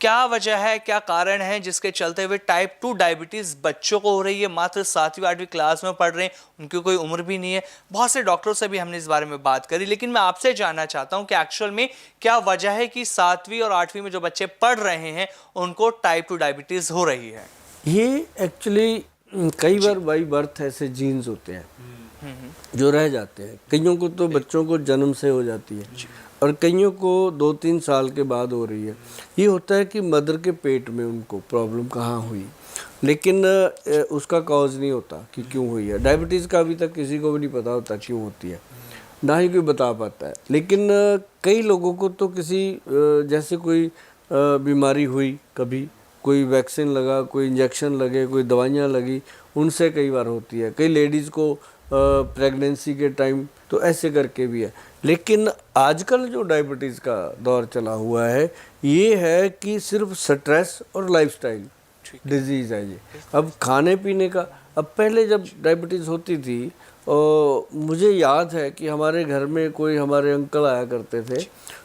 क्या वजह है, क्या कारण है जिसके चलते हुए टाइप 2 डायबिटीज बच्चों को हो रही है? मात्र 7वीं 8वीं क्लास में पढ़ रहे हैं, उनकी कोई उम्र भी नहीं है। बहुत से डॉक्टरों से भी हमने इस बारे में बात करी, लेकिन मैं आपसे जानना चाहता हूं कि एक्चुअल में क्या वजह है कि 7वीं और 8वीं में जो बच्चे पढ़ रहे हैं उनको टाइप 2 डायबिटीज हो रही है? ये एक्चुअली कई बार बाई बर्थ ऐसे जीन्स होते हैं जो रह जाते हैं। कईयों को तो बच्चों को जन्म से हो जाती है और कईयों को 2-3 साल के बाद हो रही है। ये होता है कि मदर के पेट में उनको प्रॉब्लम कहाँ हुई, लेकिन उसका कॉज नहीं होता कि क्यों हुई है। डायबिटीज़ का अभी तक किसी को भी नहीं पता होता क्यों होती है, ना ही कोई बता पाता है। लेकिन कई लोगों को तो किसी जैसे कोई बीमारी हुई, कभी कोई वैक्सीन लगा, कोई इंजेक्शन लगे, कोई दवाइयाँ लगी, उनसे कई बार होती है। कई लेडीज़ को प्रेगनेंसी के टाइम, तो ऐसे करके भी है। लेकिन आजकल जो डायबिटीज़ का दौर चला हुआ है ये है कि सिर्फ स्ट्रेस और लाइफस्टाइल डिजीज़ है ये। अब खाने पीने का, अब पहले जब डायबिटीज़ होती थी मुझे याद है कि हमारे घर में कोई हमारे अंकल आया करते थे,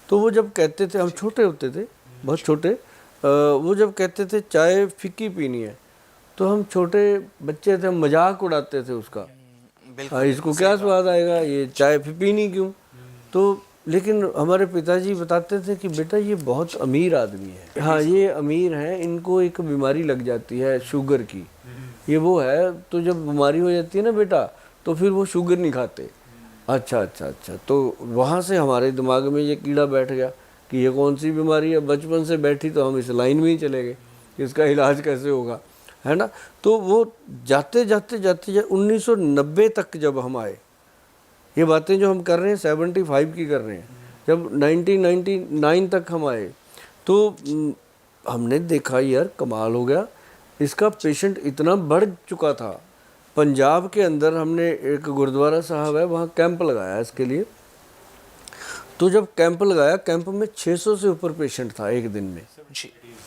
तो वो जब कहते थे, हम छोटे होते थे, बहुत छोटे, वो जब कहते थे चाय फीकी पीनी है, तो हम छोटे बच्चे थे, हम मजाक उड़ाते थे उसका, इसको क्या स्वाद आएगा, ये चाय पीनी क्यों। तो लेकिन हमारे पिताजी बताते थे कि बेटा ये बहुत अमीर आदमी है, हाँ ये अमीर हैं, इनको एक बीमारी लग जाती है शुगर की, ये वो है, तो जब बीमारी हो जाती है ना बेटा तो फिर वो शुगर नहीं खाते। अच्छा अच्छा अच्छा, तो वहाँ से हमारे दिमाग में ये कीड़ा बैठ गया कि ये कौन सी बीमारी है। बचपन से बैठी तो हम इस लाइन में ही चले गए कि इसका इलाज कैसे होगा, है ना। तो वो जाते जाते 1990 तक जब हम आए, ये बातें जो हम कर रहे हैं 75 की कर रहे हैं, जब 1999 तक हम आए तो हमने देखा यार कमाल हो गया, इसका पेशेंट इतना बढ़ चुका था। पंजाब के अंदर हमने एक गुरुद्वारा साहब है, वहाँ कैंप लगाया इसके लिए। तो जब कैंप लगाया, कैंप में 600 से ऊपर पेशेंट था एक दिन में,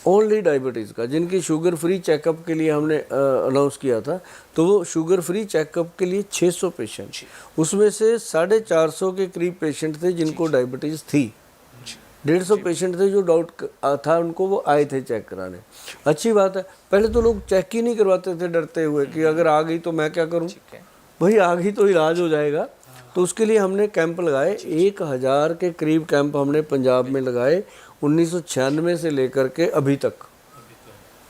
ओनली डायबिटीज़ का, जिनकी शुगर फ्री चेकअप के लिए हमने अनाउंस किया था। तो वो शुगर फ्री चेकअप के लिए 600 पेशेंट, उसमें से 450 के करीब पेशेंट थे जिनको डायबिटीज़ थी। 150 पेशेंट थे जो डाउट था उनको, वो आए थे चेक कराने। अच्छी बात है, पहले तो लोग चेक ही नहीं करवाते थे डरते हुए कि अगर आ गई तो मैं क्या करूं, भाई आ गई तो इलाज हो जाएगा। तो उसके लिए हमने कैंप लगाए, 1000 के करीब कैंप हमने पंजाब में लगाए, 1996 से लेकर के अभी तक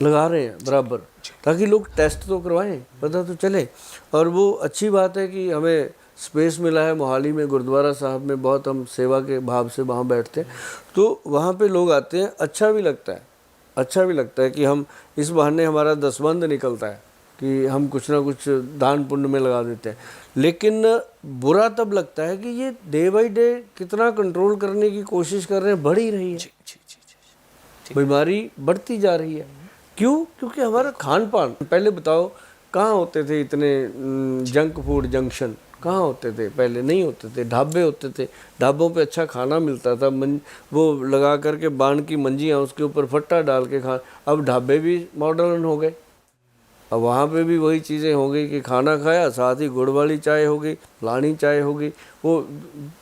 लगा रहे हैं बराबर, ताकि लोग टेस्ट तो करवाएं, पता तो चले। और वो अच्छी बात है कि हमें स्पेस मिला है मोहाली में, गुरुद्वारा साहब में, बहुत हम सेवा के भाव से वहाँ बैठते हैं, तो वहाँ पे लोग आते हैं, अच्छा भी लगता है, अच्छा भी लगता है कि हम इस बहाने हमारा दसबंध निकलता है कि हम कुछ ना कुछ दान पुण्य में लगा देते हैं। लेकिन बुरा तब लगता है कि ये डे बाई डे कितना कंट्रोल करने की कोशिश कर रहे हैं, बढ़ ही रही है, बीमारी बढ़ती जा रही है। क्यों? क्योंकि हमारा खान पान, पहले बताओ कहाँ होते थे इतने जंक फूड जंक्शन, कहाँ होते थे? पहले नहीं होते थे, ढाबे होते थे, ढाबों पे अच्छा खाना मिलता था, वो लगा करके बाण की मंजियाँ, उसके ऊपर फट्टा डाल के खा। अब ढाबे भी मॉडर्न हो गए, अब वहाँ पे भी वही चीज़ें हो गई कि खाना खाया, साथ ही गुड़ वाली चाय हो गई, फलानी चाय हो गई। वो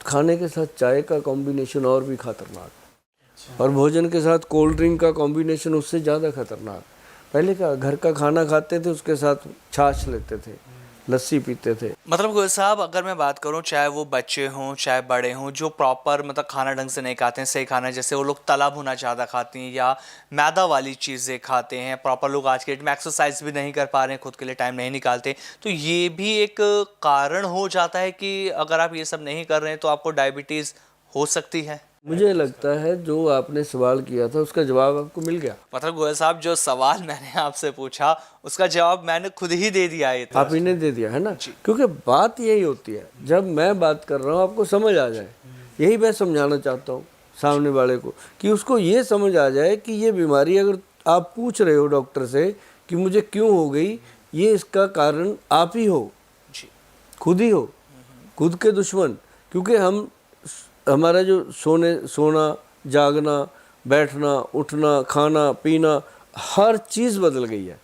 खाने के साथ चाय का कॉम्बिनेशन और भी खतरनाक, और भोजन के साथ कोल्ड ड्रिंक का कॉम्बिनेशन उससे ज़्यादा खतरनाक। पहले का घर का खाना खाते थे, उसके साथ छाछ लेते थे, लस्सी पीते थे। मतलब गोयल साहब, अगर मैं बात करूं, चाहे वो बच्चे हों चाहे बड़े हों, जो प्रॉपर मतलब खाना ढंग से नहीं खाते हैं, सही खाना, जैसे वो लोग तला भुना ज़्यादा खाते हैं या मैदा वाली चीज़ें खाते हैं, प्रॉपर लोग आज के डेट में एक्सरसाइज भी नहीं कर पा रहे हैं, खुद के लिए टाइम नहीं निकालते, तो ये भी एक कारण हो जाता है कि अगर आप ये सब नहीं कर रहे हैं तो आपको डायबिटीज़ हो सकती है। मुझे लगता है जो आपने सवाल किया था उसका जवाब आपको मिल गया। मतलब गोयल साहब, जो सवाल मैंने आपसे पूछा उसका जवाब मैंने खुद ही दे दिया है। आप इन्हें दे दिया है ना, क्योंकि बात यही होती है, जब मैं बात कर रहा हूँ आपको समझ आ जाए, यही मैं समझाना चाहता हूँ सामने वाले को, कि उसको ये समझ आ जाए कि ये बीमारी, अगर आप पूछ रहे हो डॉक्टर से कि मुझे क्यों हो गई, ये इसका कारण आप ही हो, खुद ही हो, खुद के दुश्मन। क्योंकि हमारा जो सोना जागना, बैठना, उठना, खाना पीना, हर चीज़ बदल गई है।